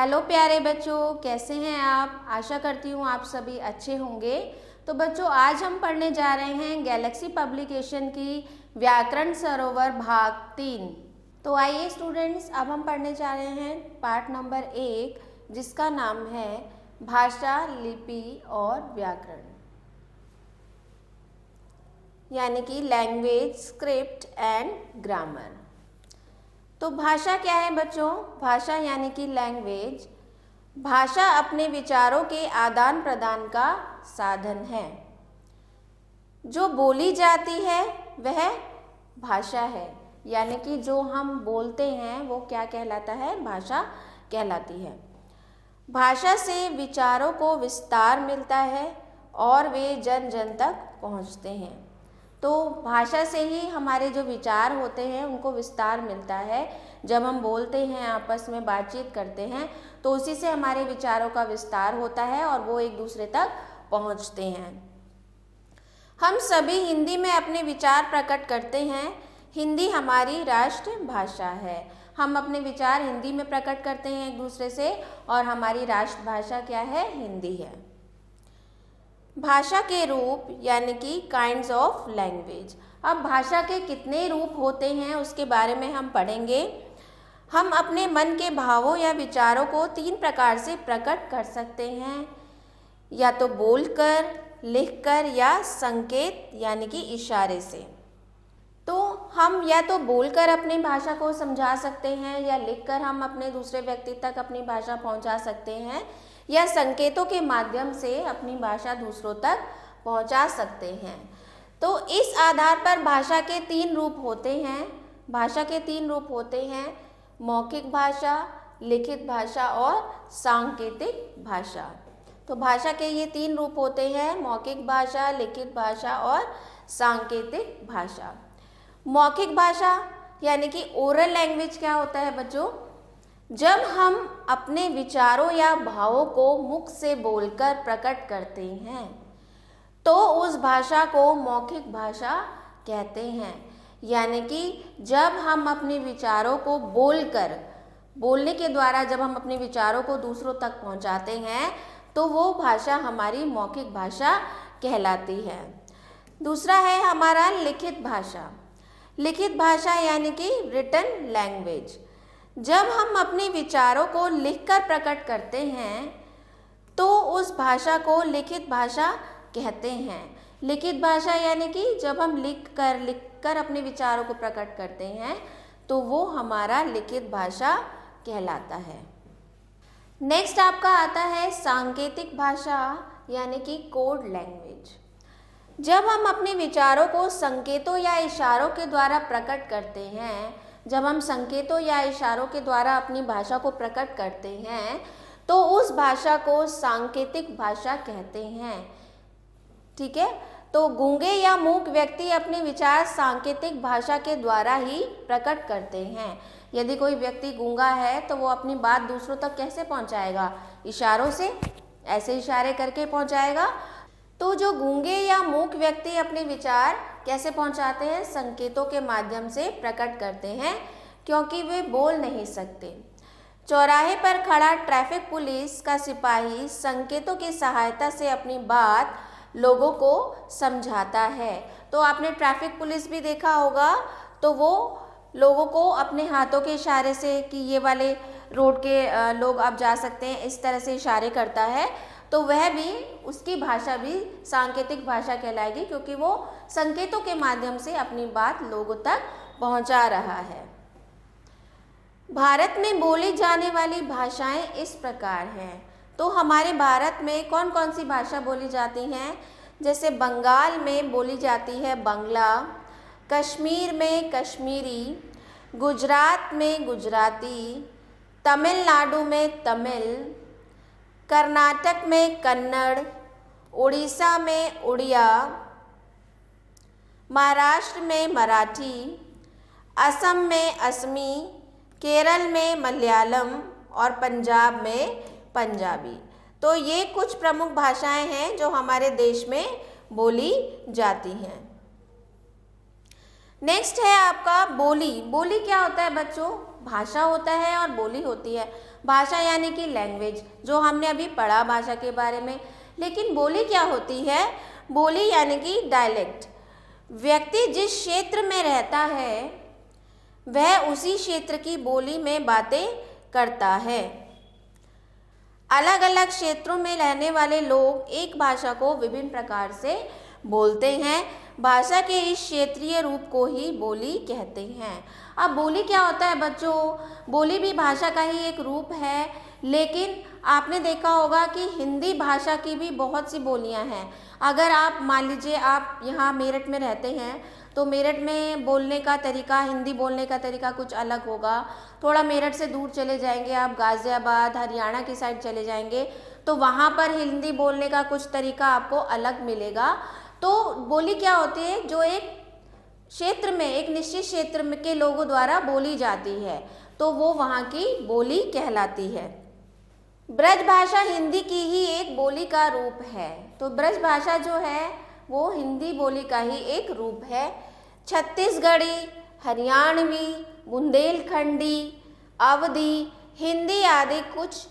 Hello प्यारे बच्चों, कैसे हैं आप। आशा करती हूँ आप सभी अच्छे होंगे। तो बच्चों, आज हम पढ़ने जा रहे हैं गैलेक्सी पब्लिकेशन की व्याकरण सरोवर भाग 3। तो आइए स्टूडेंट्स, अब हम पढ़ने जा रहे हैं पार्ट नंबर 1, जिसका नाम है भाषा, लिपि और व्याकरण, यानी कि लैंग्वेज, स्क्रिप्ट एंड ग्रामर। तो भाषा क्या है बच्चों? भाषा यानी कि लैंग्वेज। भाषा अपने विचारों के आदान प्रदान का साधन है। जो बोली जाती है वह भाषा है, यानी कि जो हम बोलते हैं वो क्या कहलाता है? भाषा कहलाती है। भाषा से विचारों को विस्तार मिलता है और वे जन जन तक पहुंचते हैं। तो भाषा से ही हमारे जो विचार होते हैं उनको विस्तार मिलता है। जब हम बोलते हैं, आपस में बातचीत करते हैं, तो उसी से हमारे विचारों का विस्तार होता है और वो एक दूसरे तक पहुंचते हैं। हम सभी हिंदी में अपने विचार प्रकट करते हैं। हिंदी हमारी राष्ट्रभाषा है। हम अपने विचार हिंदी में प्रकट करते हैं एक दूसरे से, और हमारी राष्ट्रभाषा क्या है? हिंदी है। भाषा के रूप यानी कि काइंड्स ऑफ लैंग्वेज। अब भाषा के कितने रूप होते हैं उसके बारे में हम पढ़ेंगे। हम अपने मन के भावों या विचारों को 3 प्रकार से प्रकट कर सकते हैं, या तो बोलकर, लिखकर या संकेत यानी कि इशारे से। तो हम या तो बोलकर अपनी भाषा को समझा सकते हैं, या लिखकर हम अपने दूसरे व्यक्ति तक अपनी भाषा पहुंचा सकते हैं, या संकेतों के माध्यम से अपनी भाषा दूसरों तक पहुंचा सकते हैं। तो इस आधार पर भाषा के 3 रूप होते हैं। भाषा के 3 रूप होते हैं: मौखिक भाषा, लिखित भाषा और सांकेतिक भाषा। तो भाषा के ये 3 रूप होते हैं: मौखिक भाषा, लिखित भाषा और सांकेतिक भाषा। मौखिक भाषा यानी कि ओरल लैंग्वेज क्या होता है बच्चों? जब हम अपने विचारों या भावों को मुख से बोलकर प्रकट करते हैं तो उस भाषा को मौखिक भाषा कहते हैं। यानी कि जब हम अपने विचारों को बोलने के द्वारा जब हम अपने विचारों को दूसरों तक पहुंचाते हैं तो वो भाषा हमारी मौखिक भाषा कहलाती है। दूसरा है हमारा लिखित भाषा। लिखित भाषा यानी कि रिटन लैंग्वेज। जब हम अपने विचारों को लिखकर प्रकट करते हैं तो उस भाषा को लिखित भाषा कहते हैं। लिखित भाषा यानी कि जब हम लिखकर अपने विचारों को प्रकट करते हैं तो वो हमारा लिखित भाषा कहलाता है। नेक्स्ट आपका आता है सांकेतिक भाषा यानी कि कोड लैंग्वेज। जब हम अपने विचारों को संकेतों या इशारों के द्वारा प्रकट करते हैं, जब हम संकेतों या इशारों के द्वारा अपनी भाषा को प्रकट करते हैं तो उस भाषा को सांकेतिक भाषा कहते हैं। ठीक है, तो गूंगे या मूक व्यक्ति अपने विचार सांकेतिक भाषा के द्वारा ही प्रकट करते हैं। यदि कोई व्यक्ति गूंगा है तो वो अपनी बात दूसरों तक कैसे पहुंचाएगा? इशारों से, ऐसे इशारे करके पहुंचाएगा। तो जो गूंगे या मूक व्यक्ति अपने विचार कैसे पहुंचाते हैं? संकेतों के माध्यम से प्रकट करते हैं, क्योंकि वे बोल नहीं सकते। चौराहे पर खड़ा ट्रैफिक पुलिस का सिपाही संकेतों की सहायता से अपनी बात लोगों को समझाता है। तो आपने ट्रैफिक पुलिस भी देखा होगा, तो वो लोगों को अपने हाथों के इशारे से कि ये वाले रोड के लोग आप जा सकते हैं, इस तरह से इशारे करता है। तो वह भी, उसकी भाषा भी सांकेतिक भाषा कहलाएगी, क्योंकि वो संकेतों के माध्यम से अपनी बात लोगों तक पहुंचा रहा है। भारत में बोली जाने वाली भाषाएं इस प्रकार हैं। तो हमारे भारत में कौन कौन सी भाषा बोली जाती हैं? जैसे बंगाल में बोली जाती है बांग्ला, कश्मीर में कश्मीरी, गुजरात में गुजराती, तमिलनाडु में तमिल, कर्नाटक में कन्नड़, उड़ीसा में उड़िया, महाराष्ट्र में मराठी, असम में असमी, केरल में मलयालम और पंजाब में पंजाबी। तो ये कुछ प्रमुख भाषाएं हैं जो हमारे देश में बोली जाती हैं। नेक्स्ट है आपका बोली। बोली क्या होता है बच्चों? भाषा होता है और बोली होती है। भाषा यानी कि लैंग्वेज, जो हमने अभी पढ़ा भाषा के बारे में। लेकिन बोली क्या होती है? बोली यानी कि डायलेक्ट। व्यक्ति जिस क्षेत्र में रहता है वह उसी क्षेत्र की बोली में बातें करता है। अलग अलग क्षेत्रों में रहने वाले लोग एक भाषा को विभिन्न प्रकार से बोलते हैं। भाषा के इस क्षेत्रीय रूप को ही बोली कहते हैं। अब बोली क्या होता है बच्चों? बोली भी भाषा का ही एक रूप है, लेकिन आपने देखा होगा कि हिंदी भाषा की भी बहुत सी बोलियां हैं। अगर आप मान लीजिए आप यहाँ मेरठ में रहते हैं तो मेरठ में बोलने का तरीका, हिंदी बोलने का तरीका कुछ अलग होगा। थोड़ा मेरठ से दूर चले जाएंगे आप, गाज़ियाबाद हरियाणा की साइड चले जाएंगे तो वहाँ पर हिंदी बोलने का कुछ तरीका आपको अलग मिलेगा। तो बोली क्या होती है? जो एक क्षेत्र में, एक निश्चित क्षेत्र में के लोगों द्वारा बोली जाती है तो वो वहाँ की बोली कहलाती है। ब्रज भाषा हिंदी की ही एक बोली का रूप है। तो ब्रज भाषा जो है वो हिंदी बोली का ही एक रूप है। छत्तीसगढ़ी, हरियाणवी, बुंदेलखंडी, अवधी, हिंदी आदि कुछ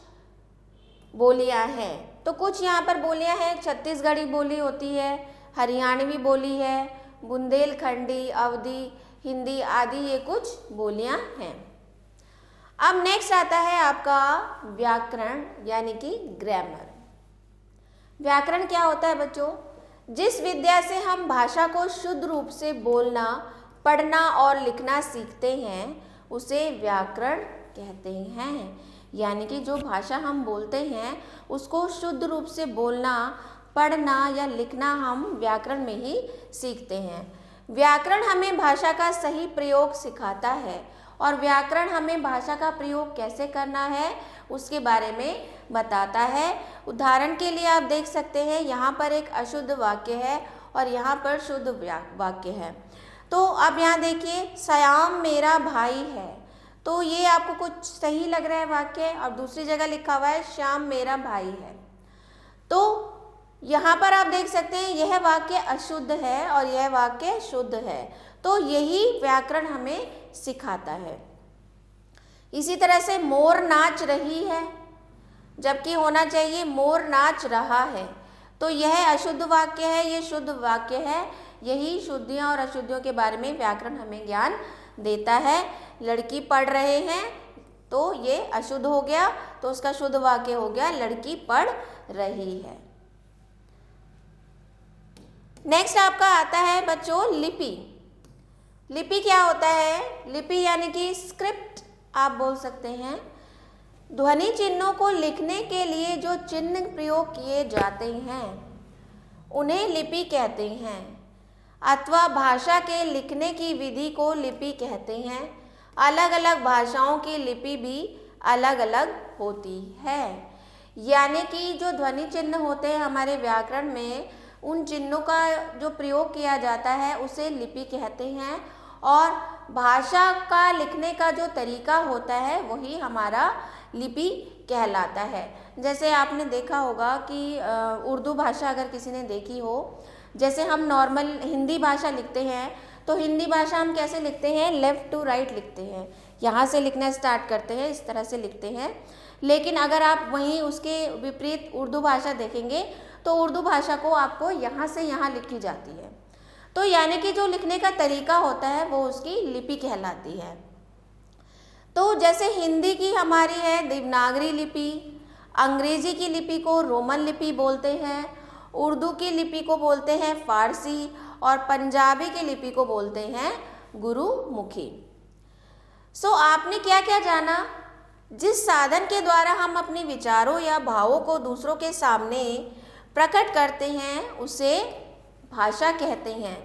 बोलियां हैं। तो कुछ यहाँ पर बोलियां हैं। छत्तीसगढ़ी बोली होती है, हरियाणवी बोली है, बुंदेलखंडी, अवधी, हिंदी आदि ये कुछ बोलियां हैं। अब नेक्स्ट आता है आपका व्याकरण यानी कि ग्रामर। व्याकरण क्या होता है बच्चों? जिस विद्या से हम भाषा को शुद्ध रूप से बोलना, पढ़ना और लिखना सीखते हैं उसे व्याकरण कहते हैं। यानी कि जो भाषा हम बोलते हैं उसको शुद्ध रूप से बोलना, पढ़ना या लिखना हम व्याकरण में ही सीखते हैं। व्याकरण हमें भाषा का सही प्रयोग सिखाता है और व्याकरण हमें भाषा का प्रयोग कैसे करना है उसके बारे में बताता है। उदाहरण के लिए आप देख सकते हैं यहाँ पर एक अशुद्ध वाक्य है और यहाँ पर शुद्ध वाक्य है। तो अब यहाँ देखिए, श्याम मेरा भाई है, तो ये आपको कुछ सही लग रहा है वाक्य, और दूसरी जगह लिखा हुआ है श्याम मेरा भाई है। तो यहाँ पर आप देख सकते हैं यह वाक्य अशुद्ध है और यह वाक्य शुद्ध है। तो यही व्याकरण हमें सिखाता है। इसी तरह से मोर नाच रही है जबकि होना चाहिए मोर नाच रहा है। तो यह अशुद्ध वाक्य है, ये शुद्ध वाक्य है। यही शुद्धियाँ और अशुद्धियों के बारे में व्याकरण हमें ज्ञान देता है। लड़की पढ़ रहे हैं तो ये अशुद्ध हो गया, तो उसका शुद्ध वाक्य हो गया लड़की पढ़ रही है। नेक्स्ट आपका आता है बच्चों लिपि। लिपि क्या होता है? लिपि यानी कि स्क्रिप्ट आप बोल सकते हैं। ध्वनि चिन्हों को लिखने के लिए जो चिन्ह प्रयोग किए जाते हैं उन्हें लिपि कहते हैं, अथवा भाषा के लिखने की विधि को लिपि कहते हैं। अलग अलग भाषाओं की लिपि भी अलग अलग होती है। यानी कि जो ध्वनि चिन्ह होते हैं हमारे व्याकरण में, उन चिन्हों का जो प्रयोग किया जाता है उसे लिपि कहते हैं, और भाषा का लिखने का जो तरीका होता है वही हमारा लिपि कहलाता है। जैसे आपने देखा होगा कि उर्दू भाषा अगर किसी ने देखी हो, जैसे हम नॉर्मल हिंदी भाषा लिखते हैं तो हिंदी भाषा हम कैसे लिखते हैं? लेफ़्ट टू राइट लिखते हैं, यहाँ से लिखना स्टार्ट करते हैं, इस तरह से लिखते हैं। लेकिन अगर आप वहीं उसके विपरीत उर्दू भाषा देखेंगे तो उर्दू भाषा को आपको यहाँ से यहाँ लिखी जाती है। तो यानी कि जो लिखने का तरीका होता है वो उसकी लिपि कहलाती है। तो जैसे हिंदी की हमारी है देवनागरी लिपि, अंग्रेजी की लिपि को रोमन लिपि बोलते हैं, उर्दू की लिपि को बोलते हैं फारसी, और पंजाबी की लिपि को बोलते हैं गुरुमुखी। सो आपने क्या क्या जाना? जिस साधन के द्वारा हम अपने विचारों या भावों को दूसरों के सामने प्रकट करते हैं उसे भाषा कहते हैं।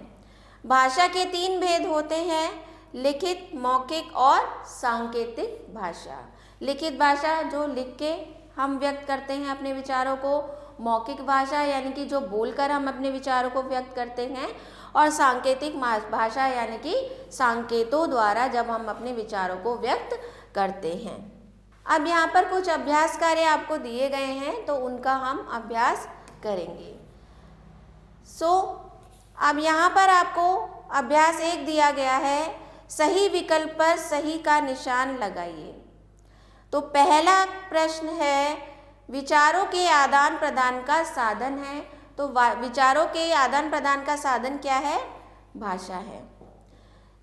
भाषा के 3 भेद होते हैं, लिखित, मौखिक और सांकेतिक भाषा। लिखित भाषा जो लिख के हम व्यक्त करते हैं अपने विचारों को, मौखिक भाषा यानी कि जो बोलकर हम अपने विचारों को व्यक्त करते हैं, और सांकेतिक भाषा यानी कि संकेतों द्वारा जब हम अपने विचारों को व्यक्त करते हैं। अब यहाँ पर कुछ अभ्यास कार्य आपको दिए गए हैं तो उनका हम अभ्यास करेंगे। अब यहाँ पर आपको अभ्यास 1 दिया गया है, सही विकल्प पर सही का निशान लगाइए। तो पहला प्रश्न है, विचारों के आदान प्रदान का साधन है। तो विचारों के आदान प्रदान का साधन क्या है? भाषा है।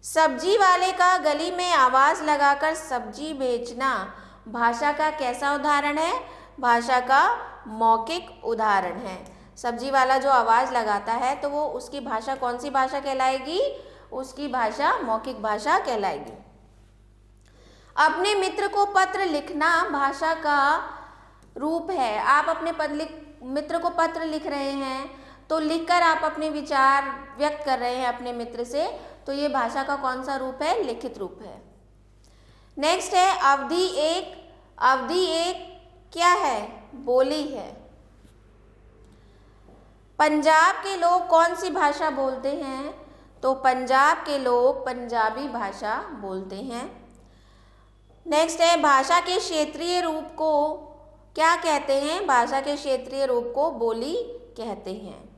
सब्जी वाले का गली में आवाज़ लगाकर सब्जी बेचना भाषा का कैसा उदाहरण है? भाषा का मौखिक उदाहरण है। सब्जी वाला जो आवाज़ लगाता है तो वो उसकी भाषा कौन सी भाषा कहलाएगी? उसकी भाषा मौखिक भाषा कहलाएगी। अपने मित्र को पत्र लिखना भाषा का रूप है। आप अपने मित्र को पत्र लिख रहे हैं तो लिखकर आप अपने विचार व्यक्त कर रहे हैं अपने मित्र से, तो ये भाषा का कौन सा रूप है? लिखित रूप है। नेक्स्ट है अवधि एक। अवधि एक क्या है? बोली है। पंजाब के लोग कौन सी भाषा बोलते हैं? तो पंजाब के लोग पंजाबी भाषा बोलते हैं। नेक्स्ट है भाषा के क्षेत्रीय रूप को क्या कहते हैं? भाषा के क्षेत्रीय रूप को बोली कहते हैं।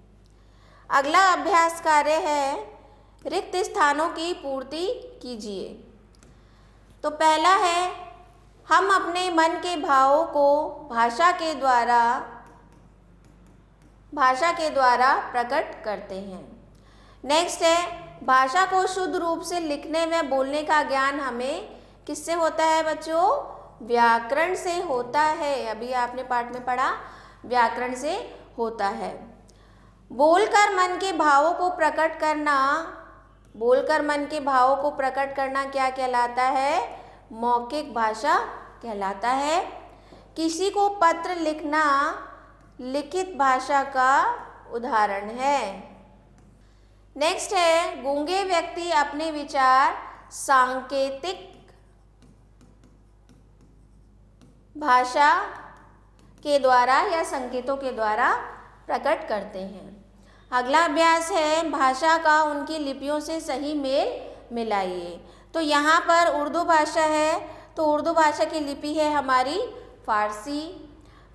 अगला अभ्यास कार्य है, रिक्त स्थानों की पूर्ति कीजिए। तो पहला है, हम अपने मन के भावों को भाषा के द्वारा प्रकट करते हैं। नेक्स्ट है, भाषा को शुद्ध रूप से लिखने व बोलने का ज्ञान हमें किससे होता है बच्चों? व्याकरण से होता है। अभी आपने पाठ में पढ़ा, व्याकरण से होता है। बोलकर मन के भावों को प्रकट करना क्या कहलाता है? मौखिक भाषा कहलाता है। किसी को पत्र लिखना लिखित भाषा का उदाहरण है। नेक्स्ट है, गूंगे व्यक्ति अपने विचार सांकेतिक भाषा के द्वारा या संकेतों के द्वारा प्रकट करते हैं। अगला अभ्यास है, भाषा का उनकी लिपियों से सही मेल मिलाइए। तो यहाँ पर उर्दू भाषा है, तो उर्दू भाषा की लिपि है हमारी फारसी,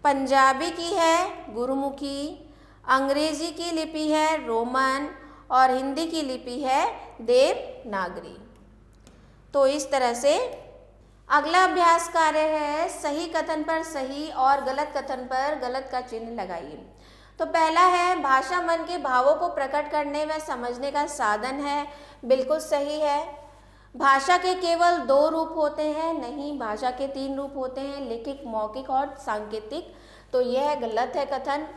पंजाबी की है गुरुमुखी, अंग्रेजी की लिपि है रोमन और हिंदी की लिपि है देवनागरी। तो इस तरह से अगला अभ्यास कार्य है, सही कथन पर सही और गलत कथन पर गलत का चिन्ह लगाइए। तो पहला है, भाषा मन के भावों को प्रकट करने व समझने का साधन है। बिल्कुल सही है। भाषा के केवल 2 रूप होते हैं? नहीं, भाषा के 3 रूप होते हैं, लिखित, मौखिक और सांकेतिक। तो यह गलत है कथन।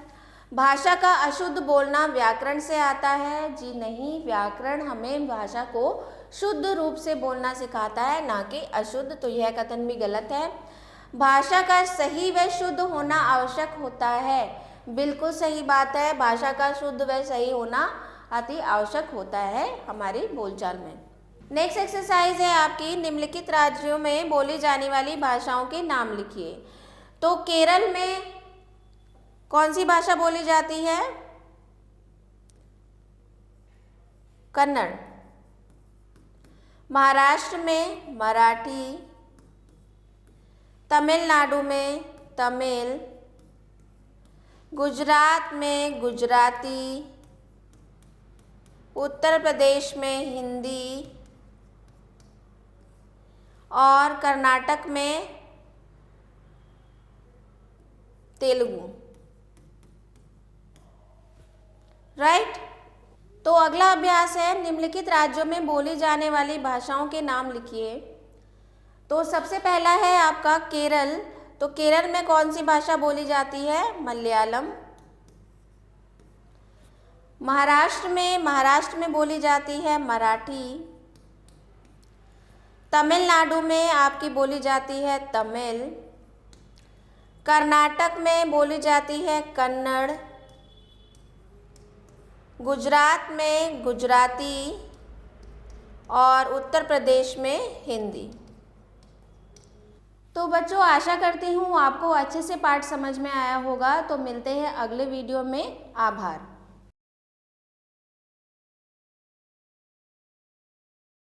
भाषा का अशुद्ध बोलना व्याकरण से आता है? जी नहीं, व्याकरण हमें भाषा को शुद्ध रूप से बोलना सिखाता है, ना कि अशुद्ध। तो यह कथन भी गलत है। भाषा का सही व शुद्ध होना आवश्यक होता है। बिल्कुल सही बात है, भाषा का शुद्ध व सही होना अति आवश्यक होता है हमारी बोलचाल में। नेक्स्ट एक्सरसाइज है आपकी, निम्नलिखित राज्यों में बोली जाने वाली भाषाओं के नाम लिखिए। तो केरल में कौन सी भाषा बोली जाती है? कन्नड़। महाराष्ट्र में मराठी, तमिलनाडु में तमिल, गुजरात में गुजराती, उत्तर प्रदेश में हिंदी और कर्नाटक में तेलुगु। राइट। तो अगला अभ्यास है, निम्नलिखित राज्यों में बोली जाने वाली भाषाओं के नाम लिखिए। तो सबसे पहला है आपका केरल। तो केरल में कौन सी भाषा बोली जाती है? मलयालम। महाराष्ट्र में बोली जाती है मराठी। तमिलनाडु में आपकी बोली जाती है तमिल। कर्नाटक में बोली जाती है कन्नड़। गुजरात में गुजराती और उत्तर प्रदेश में हिंदी। तो बच्चों, आशा करती हूँ आपको अच्छे से पाठ समझ में आया होगा। तो मिलते हैं अगले वीडियो में। आभार।